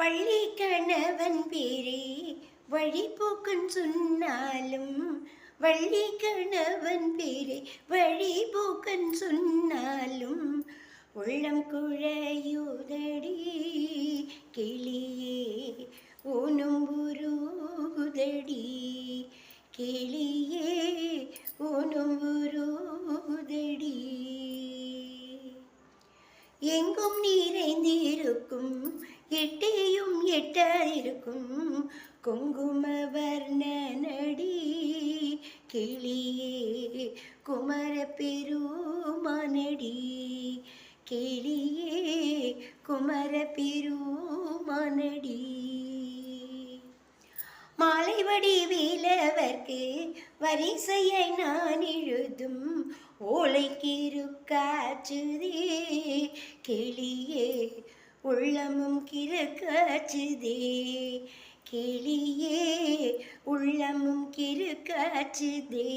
வள்ளி கணவன் பேரே வழிபோக்கன் சொன்னாலும், வள்ளி கணவன் பேரே வழிபோக்கன் சொன்னாலும், உள்ளம் குழையுதடி கிளியே ஊனும் உருகுதடி கிளியே ஊனும் உருகுதடி. எங்கும் நிறைந்திருக்கும் எட்டியும் எட்டாயிருக்கும் குங்குமவர்ணனடி கிளியே குமர பெருமானடி கிளியே குமர பெருமானடி. மாலை வடிவேலவர்க்கு வரிசையை நான் எழுதும் ஓலைக்கிருக்காச்சுதே கிளியே உள்ளமும் கிருக்காச்சுதே கிளியே உள்ளமும் கிருக்காச்சுதே.